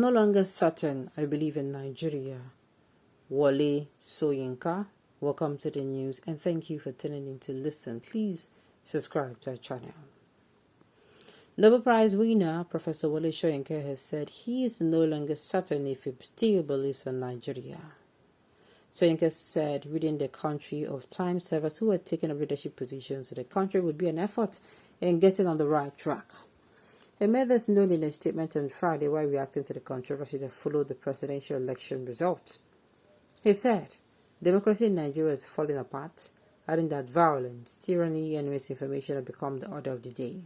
no longer certain I believe in Nigeria. Wole Soyinka. Welcome to the news and thank you for tuning in to listen. Please subscribe to our channel. Nobel Prize winner Professor Wole Soyinka has said he is no longer certain if he still believes in Nigeria. Soyinka said reading the country of time servers who had taken up leadership positions in the country would be an effort in getting on the right track. He made this known in a statement on Friday while reacting to the controversy that followed the presidential election results. He said, democracy in Nigeria is falling apart, adding that violence, tyranny, and misinformation have become the order of the day.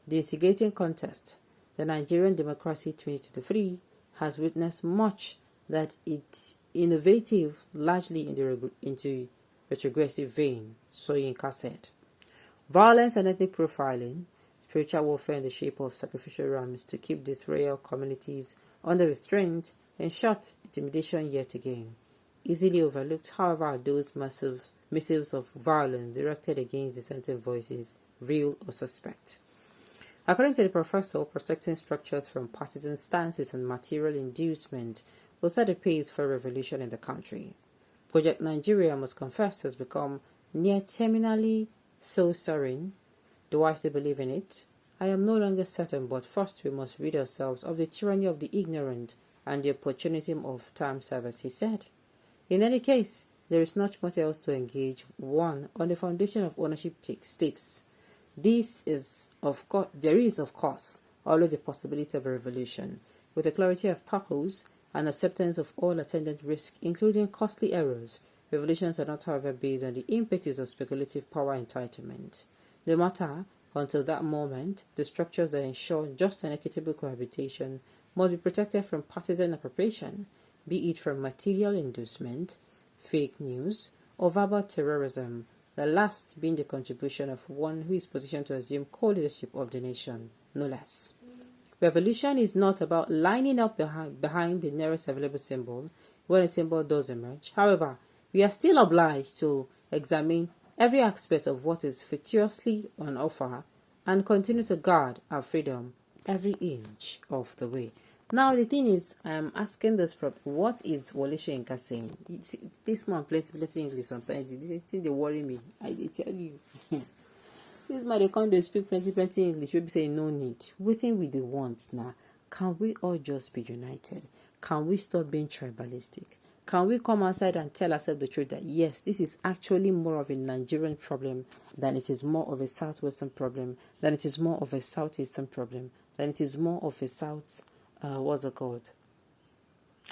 The instigating contest, the Nigerian democracy 2023, has witnessed much that it's innovative, largely into retrogressive vein, Soyinka said. Violence and ethnic profiling, spiritual warfare in the shape of sacrificial rams to keep these royal communities under restraint, in short, intimidation yet again. Easily overlooked, however, are those missives of violence directed against dissenting voices, real or suspect. According to the professor, protecting structures from partisan stances and material inducement will set the pace for revolution in the country. Project Nigeria, I must confess, has become near terminally so serene. Do I still believe in it? I am no longer certain, but first we must rid ourselves of the tyranny of the ignorant and the opportunism of time servers, he said. In any case, there is not much else to engage. One, on the foundation of ownership stakes. There is, of course, always the possibility of a revolution, with a clarity of purpose and acceptance of all attendant risk, including costly errors. Revolutions are not, however, based on the impetus of speculative power entitlement. No matter, until that moment, the structures that ensure just and equitable cohabitation must be protected from partisan appropriation, be it from material inducement, fake news, or verbal terrorism, the last being the contribution of one who is positioned to assume co-leadership of the nation, no less. Revolution is not about lining up behind the nearest available symbol when a symbol does emerge. However, we are still obliged to examine every aspect of what is virtuously on offer and continue to guard our freedom every inch of the way. Now, the thing is, I'm asking this what is Wole Soyinka saying? This man plays English sometimes. This thing they worry me. I tell you. This man, they come to speak plenty English. We'll be saying no need. Waiting with the wants now. Can we all just be united? Can we stop being tribalistic? Can we come outside and tell ourselves the truth that yes, this is actually more of a Nigerian problem than it is more of a Southwestern problem, than it is more of a Southeastern problem, than it is more of a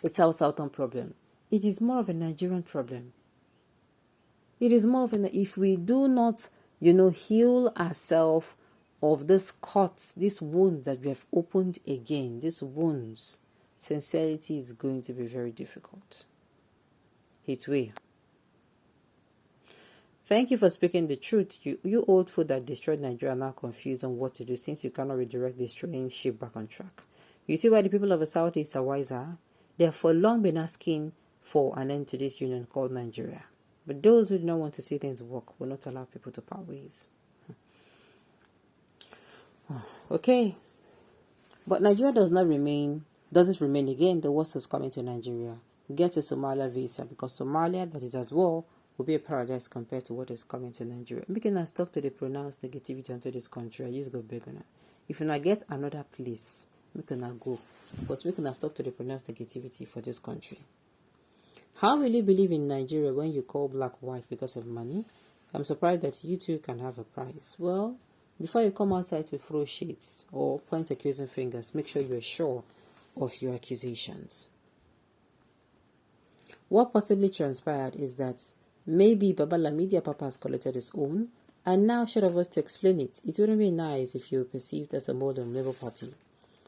a Southern problem. It is more of a Nigerian problem. It is more of if we do not, heal ourselves of this cuts, these wounds that we have opened again, these wounds, sincerity is going to be very difficult. It will. Thank you for speaking the truth. You old fool that destroyed Nigeria are now confused on what to do since you cannot redirect this train ship back on track. You see why the people of the Southeast are wiser? They have for long been asking for an end to this union called Nigeria. But those who do not want to see things work will not allow people to part ways. Okay. But Nigeria doesn't remain again. The worst is coming to Nigeria. Get a Somalia visa because Somalia, that is as well, will be a paradise compared to what is coming to Nigeria. Making us stop to the pronounced negativity onto this country. I just go beg on it. If you not get another place, we can go. But we can stop to the pronounced negativity for this country. How will you believe in Nigeria when you call black white because of money? I'm surprised that you too can have a prize. Well, before you come outside to throw shades or point accusing fingers, make sure you're sure of your accusations. What possibly transpired is that maybe Babala Media Papa has collected his own, and now short of us to explain it, it wouldn't be nice if you were perceived as a modern Labour Party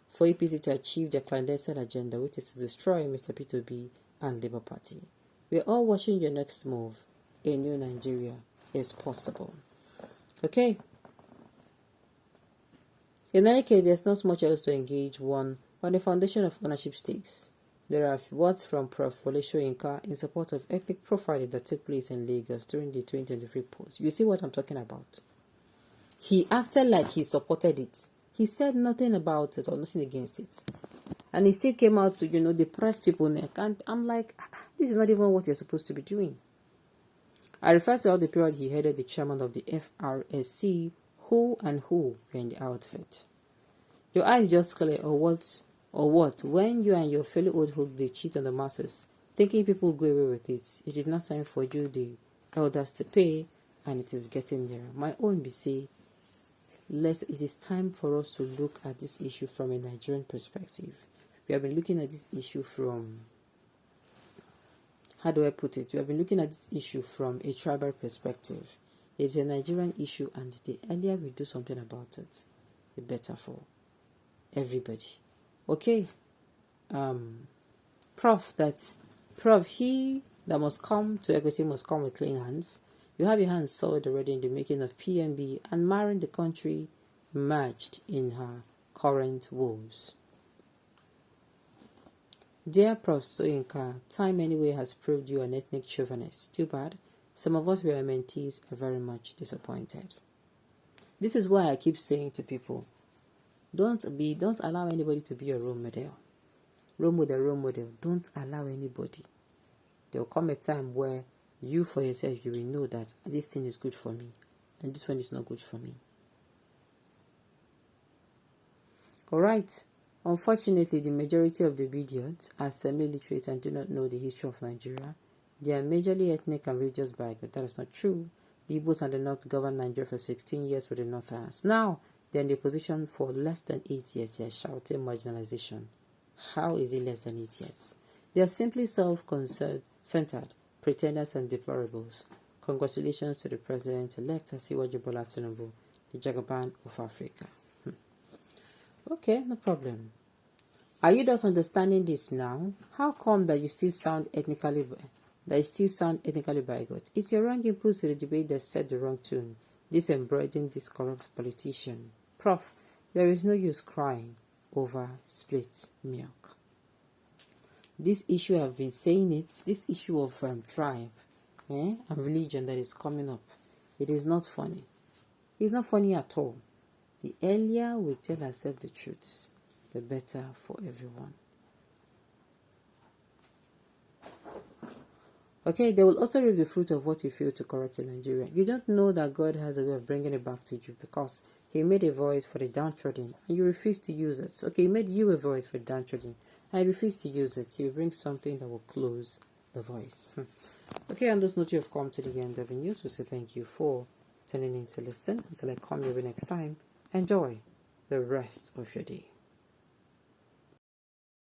for APC to achieve their clandestine agenda, which is to destroy Mr. P2B and Labour Party. We're all watching your next move. A new Nigeria is possible. Okay? In any case, there's not much else to engage. One, on the foundation of ownership stakes. There are words from Prof. Wole Soyinka in support of ethnic profiling that took place in Lagos during the 2023 polls. You see what I'm talking about? He acted like he supported it. He said nothing about it or nothing against it. And he still came out to, depress people neck. And I'm like, this is not even what you're supposed to be doing. I refer to all the period he headed the chairman of the FRSC, who were in the outfit. Your eyes just clear, or what? When you and your fellow old folk, they cheat on the masses, thinking people go away with it. It is not time for you, the elders, to pay, and it is getting there. My own be say, it is time for us to look at this issue from a Nigerian perspective. We have been looking at this issue from, how do I put it? We have been looking at this issue from a tribal perspective. It's a Nigerian issue, and the earlier we do something about it, the better for everybody. Okay. He that must come to equity must come with clean hands. You have your hands soiled already in the making of PNB and marrying the country merged in her current woes. Dear Prof. Soyinka, time anyway has proved you an ethnic chauvinist. Too bad. Some of us who are mentees are very much disappointed. This is why I keep saying to people, don't allow anybody to be your role model. Role model. Don't allow anybody. There will come a time where you for yourself, you will know that this thing is good for me and this one is not good for me. Alright. Unfortunately, the majority of the idiots are semi-literate and do not know the history of Nigeria. They are majorly ethnic and religious bigots. That is not true. The Igbos and the North governed Nigeria for 16 years with the Northerners. Now, they are in the position for less than 8 years. They are shouting marginalization. How is it less than 8 years? They are simply self-centered, pretenders and deplorables. Congratulations to the President-elect Asiwaju Bola Tinubu, the Jagaban of Africa. Okay, no problem. Are you just understanding this now? How come that you still sound ethnically bigot? It's your wrong inputs to the debate that set the wrong tune. This embroidering this corrupt politician. Prof, there is no use crying over split milk. This issue, I've been saying it, this issue of tribe and religion that is coming up, it is not funny. It's not funny at all. The earlier we tell ourselves the truth, the better for everyone. Okay, they will also reap the fruit of what you fail to correct in Nigeria. You don't know that God has a way of bringing it back to you because He made a voice for the downtrodden and you refuse to use it. Okay, He made you a voice for the downtrodden and you refuse to use it. He will bring something that will close the voice. Okay, on this note, you have come to the end of the news. We say thank you for tuning in to listen. Until I come your way next time, enjoy the rest of your day.